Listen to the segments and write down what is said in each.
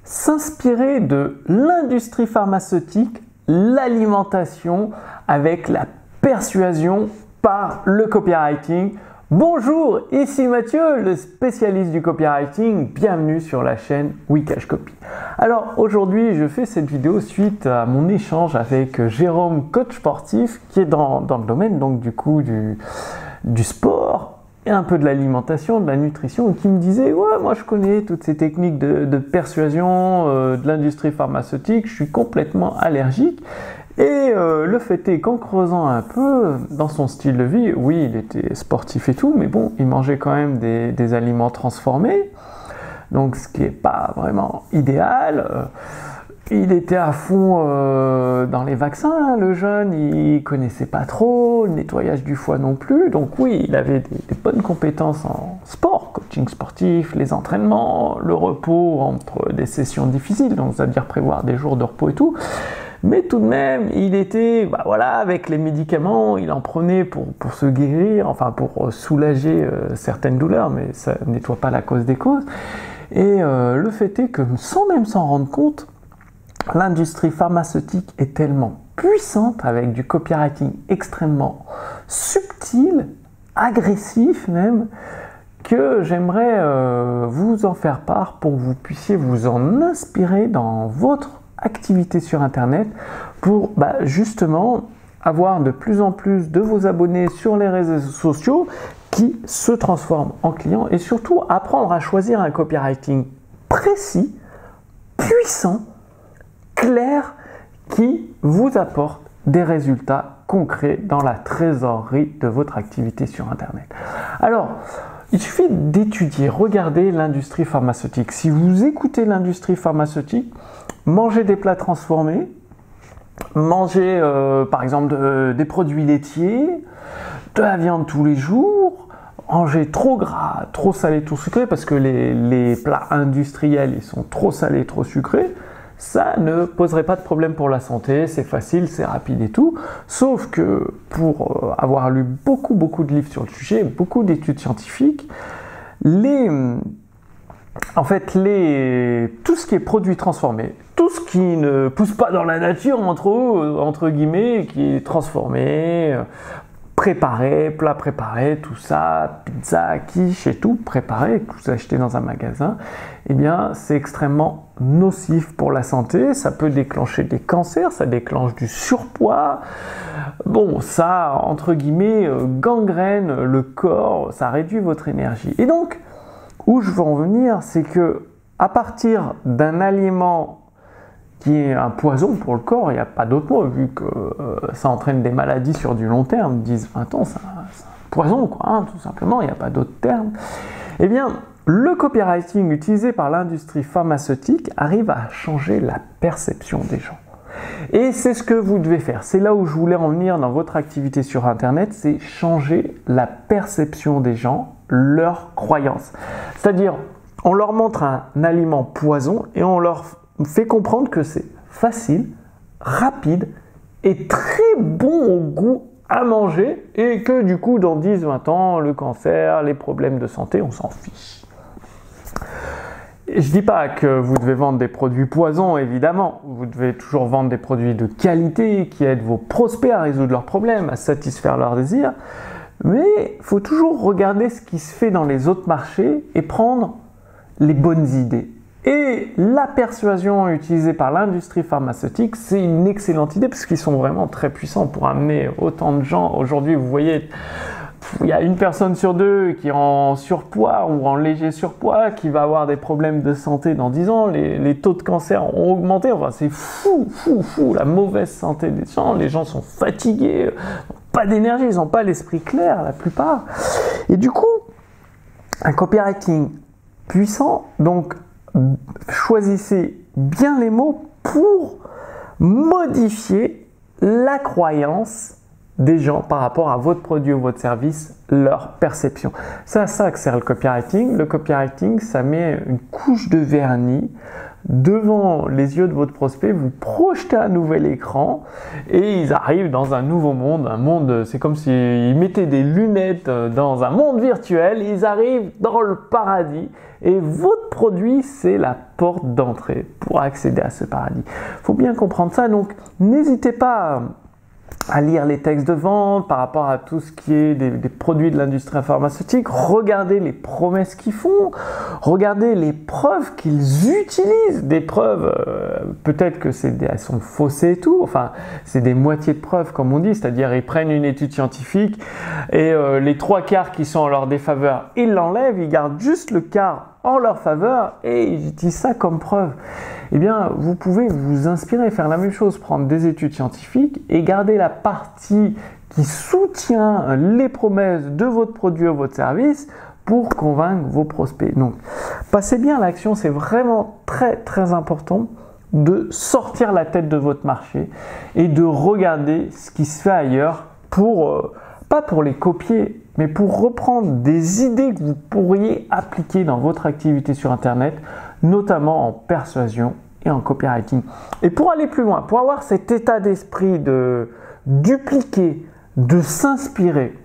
s'inspirer de l'industrie pharmaceutique, l'alimentation avec la persuasion par le copywriting. Bonjour, ici Mathieu, le spécialiste du copywriting. Bienvenue sur la chaîne Wikash Copy. Alors aujourd'hui, je fais cette vidéo suite à mon échange avec Jérôme, coach sportif, qui est dans le domaine donc du coup du sport et un peu de l'alimentation, de la nutrition, et qui me disait ouais, moi je connais toutes ces techniques de persuasion de l'industrie pharmaceutique, je suis complètement allergique. Et le fait est qu'en creusant un peu dans son style de vie, oui, il était sportif et tout, mais bon, il mangeait quand même des aliments transformés, donc ce qui n'est pas vraiment idéal. Il était à fond dans les vaccins, hein, le jeune, il connaissait pas trop, le nettoyage du foie non plus, donc oui, il avait des bonnes compétences en sport, coaching sportif, les entraînements, le repos entre des sessions difficiles, donc c'est-à-dire prévoir des jours de repos et tout. Mais tout de même, il était, avec les médicaments, il en prenait pour se guérir, enfin pour soulager certaines douleurs, mais ça ne nettoie pas la cause des causes. Et le fait est que, sans même s'en rendre compte, l'industrie pharmaceutique est tellement puissante, avec du copywriting extrêmement subtil, agressif même, que j'aimerais vous en faire part pour que vous puissiez vous en inspirer dans votre activité sur Internet pour justement avoir de plus en plus de vos abonnés sur les réseaux sociaux qui se transforment en clients et surtout apprendre à choisir un copywriting précis, puissant, clair, qui vous apporte des résultats concrets dans la trésorerie de votre activité sur Internet. Alors, il suffit d'étudier, regarder l'industrie pharmaceutique. Si vous écoutez l'industrie pharmaceutique, mangez des plats transformés, mangez par exemple des produits laitiers, de la viande tous les jours, mangez trop gras, trop salé, trop sucré, parce que les plats industriels ils sont trop salés, trop sucrés. Ça ne poserait pas de problème pour la santé, c'est facile, c'est rapide et tout. Sauf que pour avoir lu beaucoup de livres sur le sujet, beaucoup d'études scientifiques, tout ce qui est produit transformé, tout ce qui ne pousse pas dans la nature, entre guillemets, qui est transformé, préparé, plat préparé, tout ça, pizza, quiche et tout, préparé, que vous achetez dans un magasin, eh bien, c'est extrêmement nocif pour la santé, ça peut déclencher des cancers, ça déclenche du surpoids, bon, ça, entre guillemets, gangrène le corps, ça réduit votre énergie. Et donc, où je veux en venir, c'est que à partir d'un aliment qui est un poison pour le corps, il n'y a pas d'autre mot, vu que ça entraîne des maladies sur du long terme, 10-20 ans, c'est un poison, quoi, hein, tout simplement, il n'y a pas d'autre terme. Eh bien, le copywriting utilisé par l'industrie pharmaceutique arrive à changer la perception des gens. Et c'est ce que vous devez faire. C'est là où je voulais en venir dans votre activité sur Internet, c'est changer la perception des gens, leurs croyances. C'est-à-dire, on leur montre un aliment poison et on leur fait comprendre que c'est facile, rapide et très bon au goût à manger et que du coup, dans 10-20 ans, le cancer, les problèmes de santé, on s'en fiche. Je ne dis pas que vous devez vendre des produits poisons, évidemment. Vous devez toujours vendre des produits de qualité qui aident vos prospects à résoudre leurs problèmes, à satisfaire leurs désirs. Mais il faut toujours regarder ce qui se fait dans les autres marchés et prendre les bonnes idées. Et la persuasion utilisée par l'industrie pharmaceutique, c'est une excellente idée parce qu'ils sont vraiment très puissants pour amener autant de gens. Aujourd'hui, vous voyez, il y a une personne sur deux qui est en surpoids ou en léger surpoids, qui va avoir des problèmes de santé dans 10 ans. Les taux de cancer ont augmenté. Enfin, c'est fou, la mauvaise santé des gens. Les gens sont fatigués, pas d'énergie, ils n'ont pas l'esprit clair, la plupart. Et du coup, un copywriting puissant, donc choisissez bien les mots pour modifier la croyance des gens par rapport à votre produit ou votre service, leur perception. C'est à ça que sert le copywriting. Le copywriting, ça met une couche de vernis devant les yeux de votre prospect, vous projetez un nouvel écran et ils arrivent dans un nouveau monde. Un monde, c'est comme s'ils mettaient des lunettes dans un monde virtuel, ils arrivent dans le paradis et votre produit, c'est la porte d'entrée pour accéder à ce paradis. Il faut bien comprendre ça, donc n'hésitez pas à lire les textes de vente par rapport à tout ce qui est des produits de l'industrie pharmaceutique, regardez les promesses qu'ils font, regardez les preuves qu'ils utilisent, des preuves, peut-être que elles sont faussées et tout, enfin c'est des moitiés de preuves comme on dit, c'est-à-dire ils prennent une étude scientifique et les 3/4 qui sont en leur défaveur, ils l'enlèvent, ils gardent juste le quart en leur faveur et ils utilisent ça comme preuve. Eh bien, vous pouvez vous inspirer, faire la même chose, prendre des études scientifiques et garder la partie qui soutient les promesses de votre produit ou votre service pour convaincre vos prospects. Donc, passez bien à l'action, c'est vraiment très très important de sortir la tête de votre marché et de regarder ce qui se fait ailleurs pour, pas pour les copier, mais pour reprendre des idées que vous pourriez appliquer dans votre activité sur Internet, notamment en persuasion et en copywriting. Et pour aller plus loin, pour avoir cet état d'esprit de dupliquer, de s'inspirer,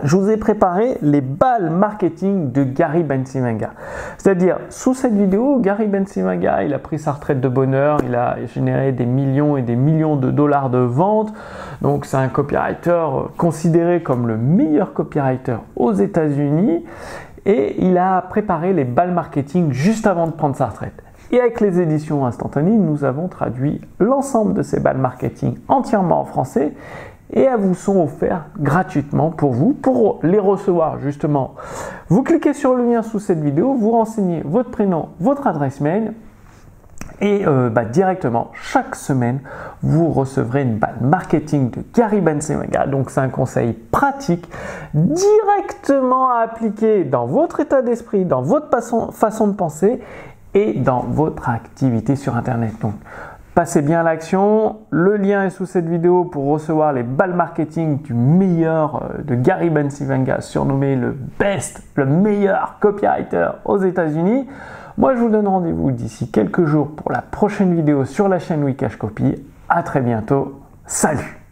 je vous ai préparé les balles marketing de Gary Bencivenga. C'est-à-dire, sous cette vidéo, Gary Bencivenga, il a pris sa retraite de bonheur, il a généré des millions et des millions de dollars de ventes. Donc, c'est un copywriter considéré comme le meilleur copywriter aux États-Unis. Et il a préparé les balles marketing juste avant de prendre sa retraite. Et avec les éditions instantanées, nous avons traduit l'ensemble de ces balles marketing entièrement en français et elles vous sont offertes gratuitement pour vous. Pour les recevoir justement, vous cliquez sur le lien sous cette vidéo, vous renseignez votre prénom, votre adresse mail et directement chaque semaine, vous recevrez une balle marketing de Gary Bencivenga. Donc c'est un conseil pratique directement à appliquer dans votre état d'esprit, dans votre façon de penser et dans votre activité sur Internet. Donc, passez bien à l'action. Le lien est sous cette vidéo pour recevoir les balles marketing du meilleur de Gary Bencivenga, surnommé le best, le meilleur copywriter aux États-Unis. Moi, je vous donne rendez-vous d'ici quelques jours pour la prochaine vidéo sur la chaîne Wikash Copy. À très bientôt. Salut!